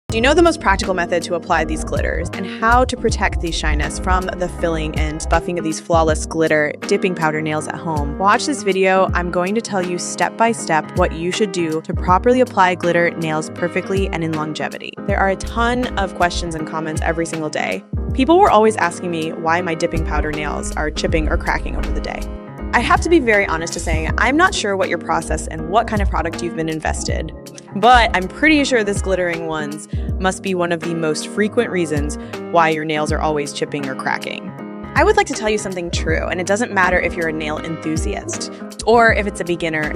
Do you know the most practical method to apply these glitters and how to protect these shyness from the filling and buffing of these flawless glitter dipping powder nails at home? Watch this video. I'm going to tell you step by step what you should do to properly apply glitter nails perfectly and in longevity. There are a ton of questions and comments every single day. People were always asking me why my dipping powder nails are chipping or cracking over the day. I have to be very honest to say, I'm not sure what your process and what kind of product you've been invested, but I'm pretty sure this glittering ones must be one of the most frequent reasons why your nails are always chipping or cracking. I would like to tell you something true, and it doesn't matter if you're a nail enthusiast or if it's a beginner.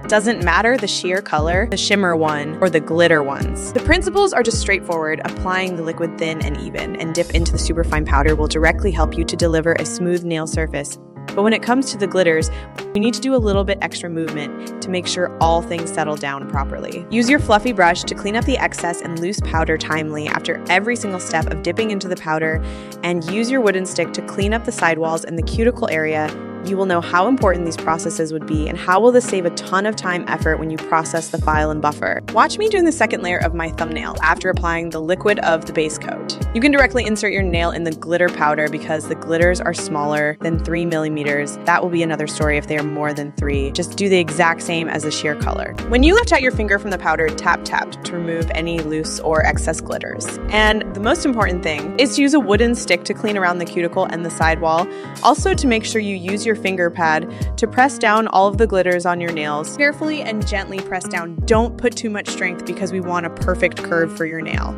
Doesn't matter the sheer color, the shimmer one, or the glitter ones. The principles are just straightforward. Applying the liquid thin and even and dip into the superfine powder will directly help you to deliver a smooth nail surface. But when it comes to the glitters, we need to do a little bit extra movement to make sure all things settle down properly. Use your fluffy brush to clean up the excess and loose powder timely after every single step of dipping into the powder, and use your wooden stick to clean up the sidewalls and the cuticle area. You will know how important these processes would be and how will this save a ton of time effort when you process the file and buffer. Watch me doing the second layer of my thumbnail after applying the liquid of the base coat. You can directly insert your nail in the glitter powder because the glitters are smaller than 3 millimeters. That will be another story if they are more than 3. Just do the exact same as the sheer color. When you lift out your finger from the powder, tap to remove any loose or excess glitters. And the most important thing is to use a wooden stick to clean around the cuticle and the sidewall. Also to make sure you use your finger pad to press down all of the glitters on your nails. Carefully and gently press down. Don't put too much strength because we want a perfect curve for your nail.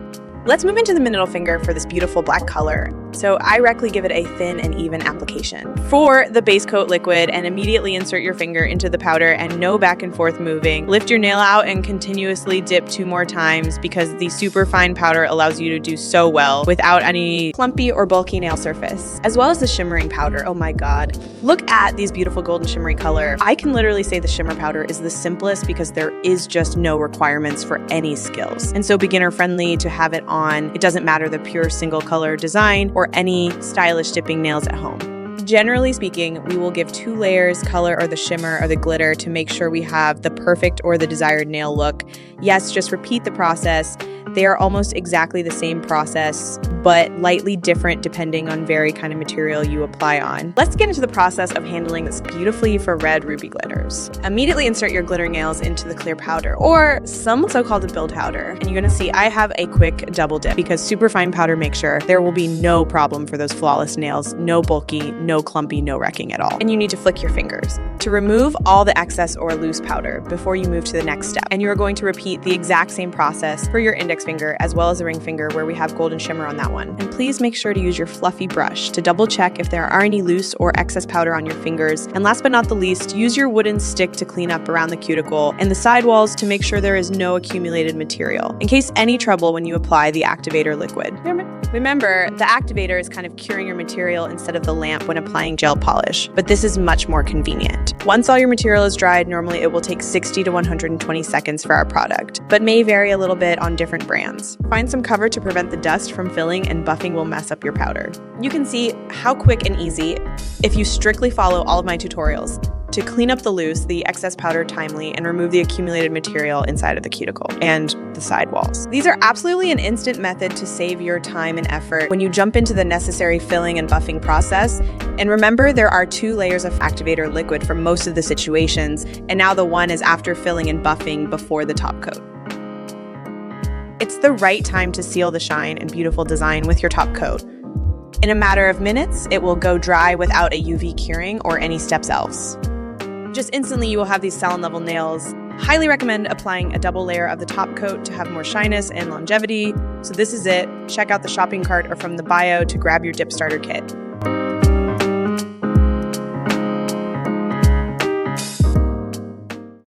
Let's move into the middle finger for this beautiful black color. So I recommend give it a thin and even application. For the base coat liquid, and immediately insert your finger into the powder and no back and forth moving. Lift your nail out and continuously dip 2 more times because the super fine powder allows you to do so well without any clumpy or bulky nail surface. As well as the shimmering powder. Oh my god. Look at these beautiful golden shimmery color. I can literally say the shimmer powder is the simplest because there is just no requirements for any skills. And so beginner friendly to have it on. It doesn't matter the pure single color design or any stylish dipping nails at home. Generally speaking, we will give 2 layers, color or the shimmer or the glitter to make sure we have the perfect or the desired nail look. Yes, just repeat the process. They are almost exactly the same process, but lightly different depending on very kind of material you apply on. Let's get into the process of handling this beautifully for red ruby glitters. Immediately insert your glitter nails into the clear powder, or some also called the build powder. And you're gonna see I have a quick double dip because superfine powder makes sure there will be no problem for those flawless nails, no bulky, no clumpy, no wrecking at all. And you need to flick your fingers to remove all the excess or loose powder before you move to the next step. And you are going to repeat the exact same process for your index finger as well as the ring finger where we have golden shimmer on that one. And please make sure to use your fluffy brush to double check if there are any loose or excess powder on your fingers. And last but not the least, use your wooden stick to clean up around the cuticle and the sidewalls to make sure there is no accumulated material in case any trouble when you apply the activator liquid. Remember, the activator is kind of curing your material instead of the lamp when applying gel polish, but this is much more convenient. Once all your material is dried, normally it will take 60 to 120 seconds for our product, but may vary a little bit on different brands. Find some cover to prevent the dust from filling, and buffing will mess up your powder. You can see how quick and easy if you strictly follow all of my tutorials to clean up the loose, the excess powder timely, and remove the accumulated material inside of the cuticle and the sidewalls. These are absolutely an instant method to save your time and effort when you jump into the necessary filling and buffing process. And remember, there are 2 layers of activator liquid for most of the situations, and now the one is after filling and buffing before the top coat. It's the right time to seal the shine and beautiful design with your top coat. In a matter of minutes, it will go dry without a UV curing or any steps else. Just instantly you will have these salon level nails. Highly recommend applying a double layer of the top coat to have more shyness and longevity. So this is it. Check out the shopping cart or from the bio to grab your dip starter kit.